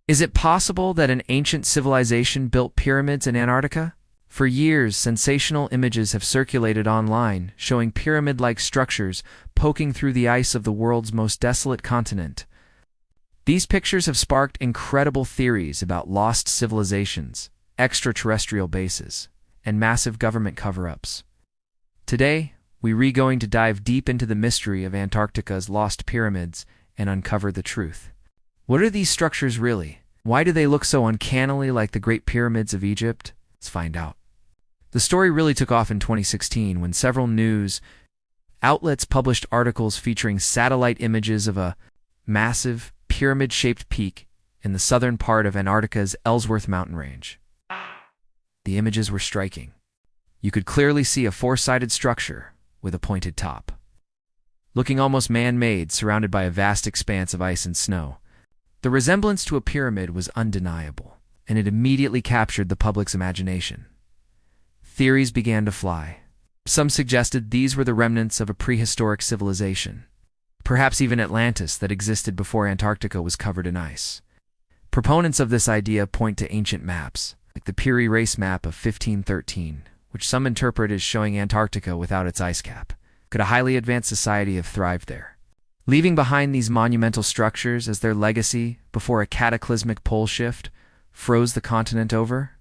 Is it possible that an ancient civilization built pyramids in Antarctica? For years, sensational images have circulated online, showing pyramid-like structures poking through the ice of the world's most desolate continent. These pictures have sparked incredible theories about lost civilizations, extraterrestrial bases, and massive government cover-ups. Today, we're going to dive deep into the mystery of Antarctica's lost pyramids and uncover the truth. What are these structures really? Why do they look so uncannily like the Great Pyramids of Egypt? Let's find out. The story really took off in 2016 when several news outlets published articles featuring satellite images of a massive, pyramid-shaped peak in the southern part of Antarctica's Ellsworth mountain range. The images were striking. You could clearly see a four-sided structure with a pointed top, looking almost man-made, surrounded by a vast expanse of ice and snow. The resemblance to a pyramid was undeniable, and it immediately captured the public's imagination. Theories began to fly. Some suggested these were the remnants of a prehistoric civilization, perhaps even Atlantis, that existed before Antarctica was covered in ice. Proponents of this idea point to ancient maps, like the Piri Reis map of 1513, which some interpret as showing Antarctica without its ice cap. Could a highly advanced society have thrived there, leaving behind these monumental structures as their legacy before a cataclysmic pole shift froze the continent over?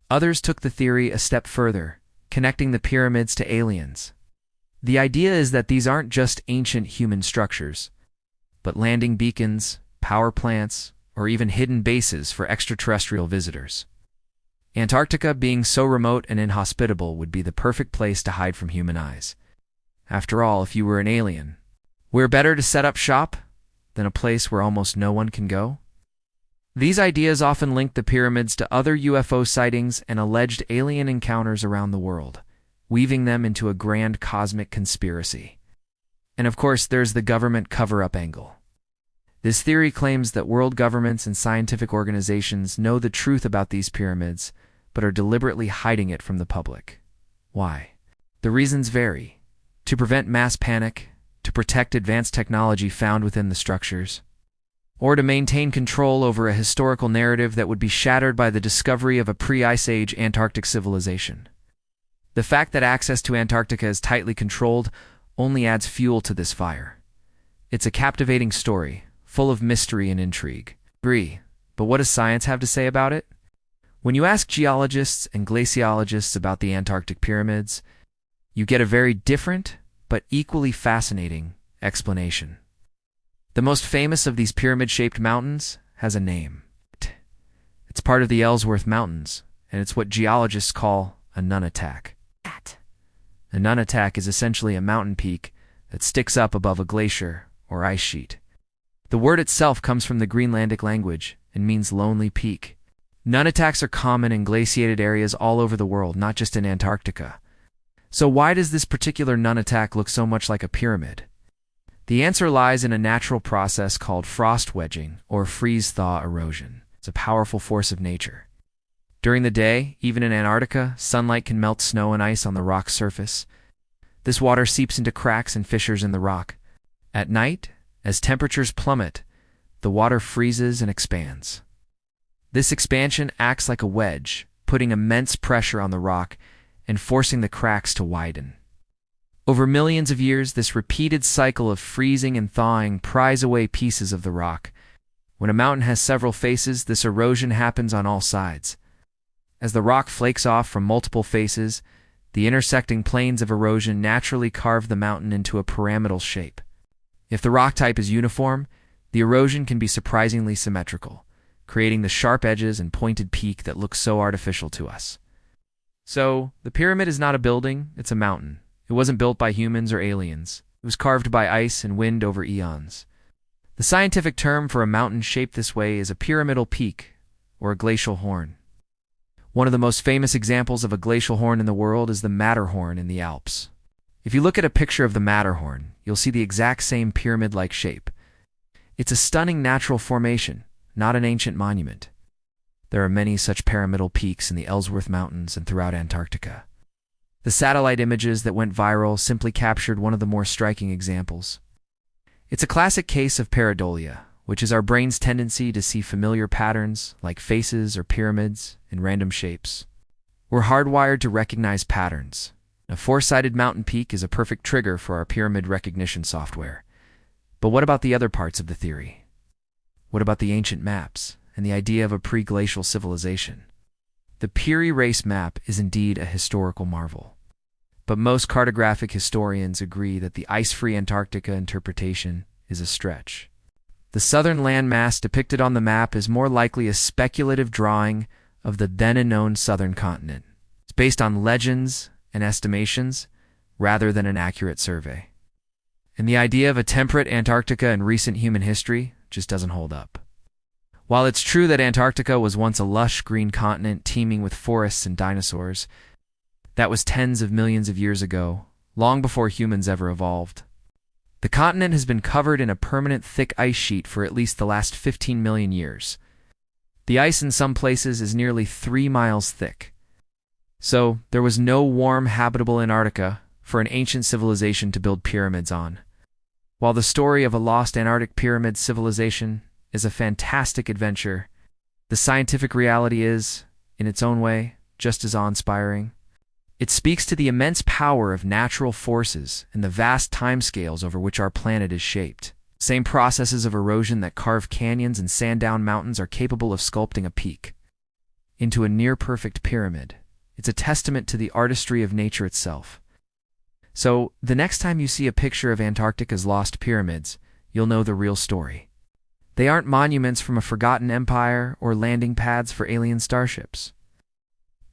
Others took the theory a step further, connecting the pyramids to aliens. The idea is that these aren't just ancient human structures, but landing beacons, power plants, or even hidden bases for extraterrestrial visitors. Antarctica, being so remote and inhospitable, would be the perfect place to hide from human eyes. After all, if you were an alien, where better to set up shop than a place where almost no one can go? These ideas often link the pyramids to other UFO sightings and alleged alien encounters around the world, weaving them into a grand cosmic conspiracy. And of course, there's the government cover-up angle. This theory claims that world governments and scientific organizations know the truth about these pyramids, but are deliberately hiding it from the public. Why? The reasons vary. To prevent mass panic, to protect advanced technology found within the structures, or to maintain control over a historical narrative that would be shattered by the discovery of a pre-Ice Age Antarctic civilization. The fact that access to Antarctica is tightly controlled only adds fuel to this fire. It's a captivating story, full of mystery and intrigue. But what does science have to say about it? When you ask geologists and glaciologists about the Antarctic pyramids, you get a very different, but equally fascinating explanation. The most famous of these pyramid-shaped mountains has a name. It's part of the Ellsworth Mountains, and it's what geologists call a nunatak. A nunatak is essentially a mountain peak that sticks up above a glacier or ice sheet. The word itself comes from the Greenlandic language and means lonely peak. Nunataks are common in glaciated areas all over the world, not just in Antarctica. So why does this particular nunatak look so much like a pyramid? The answer lies in a natural process called frost wedging or freeze-thaw erosion. It's a powerful force of nature. During the day, even in Antarctica, sunlight can melt snow and ice on the rock's surface. This water seeps into cracks and fissures in the rock. At night, as temperatures plummet, the water freezes and expands. This expansion acts like a wedge, putting immense pressure on the rock and forcing the cracks to widen. Over millions of years, this repeated cycle of freezing and thawing pries away pieces of the rock. When a mountain has several faces, this erosion happens on all sides. As the rock flakes off from multiple faces, the intersecting planes of erosion naturally carve the mountain into a pyramidal shape. If the rock type is uniform, the erosion can be surprisingly symmetrical, creating the sharp edges and pointed peak that looks so artificial to us. So, the pyramid is not a building, it's a mountain. It wasn't built by humans or aliens. It was carved by ice and wind over eons. The scientific term for a mountain shaped this way is a pyramidal peak, or a glacial horn. One of the most famous examples of a glacial horn in the world is the Matterhorn in the Alps. If you look at a picture of the Matterhorn, you'll see the exact same pyramid-like shape. It's a stunning natural formation, not an ancient monument. There are many such pyramidal peaks in the Ellsworth Mountains and throughout Antarctica. The satellite images that went viral simply captured one of the more striking examples. It's a classic case of pareidolia, which is our brain's tendency to see familiar patterns like faces or pyramids in random shapes. We're hardwired to recognize patterns. A four-sided mountain peak is a perfect trigger for our pyramid recognition software. But what about the other parts of the theory? What about the ancient maps and the idea of a pre-glacial civilization? The Peary Race map is indeed a historical marvel. But most cartographic historians agree that the ice-free Antarctica interpretation is a stretch. The southern landmass depicted on the map is more likely a speculative drawing of the then-unknown southern continent. It's based on legends and estimations rather than an accurate survey. And the idea of a temperate Antarctica in recent human history just doesn't hold up. While it's true that Antarctica was once a lush green continent teeming with forests and dinosaurs, that was tens of millions of years ago, long before humans ever evolved. The continent has been covered in a permanent thick ice sheet for at least the last 15 million years. The ice in some places is nearly 3 miles thick. So, there was no warm, habitable Antarctica for an ancient civilization to build pyramids on. While the story of a lost Antarctic pyramid civilization is a fantastic adventure, the scientific reality is, in its own way, just as awe-inspiring. It speaks to the immense power of natural forces and the vast timescales over which our planet is shaped. Same processes of erosion that carve canyons and sand-down mountains are capable of sculpting a peak into a near-perfect pyramid. It's a testament to the artistry of nature itself. So, the next time you see a picture of Antarctica's lost pyramids, you'll know the real story. They aren't monuments from a forgotten empire or landing pads for alien starships.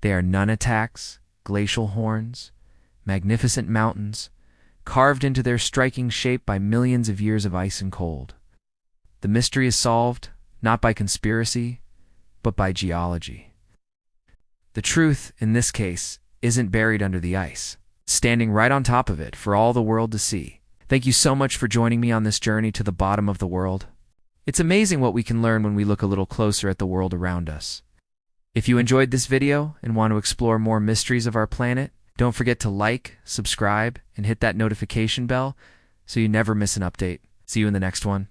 They are nunataks, glacial horns, magnificent mountains, carved into their striking shape by millions of years of ice and cold. The mystery is solved, not by conspiracy, but by geology. The truth, in this case, isn't buried under the ice, standing right on top of it for all the world to see. Thank you so much for joining me on this journey to the bottom of the world. It's amazing what we can learn when we look a little closer at the world around us. If you enjoyed this video and want to explore more mysteries of our planet, don't forget to like, subscribe, and hit that notification bell so you never miss an update. See you in the next one.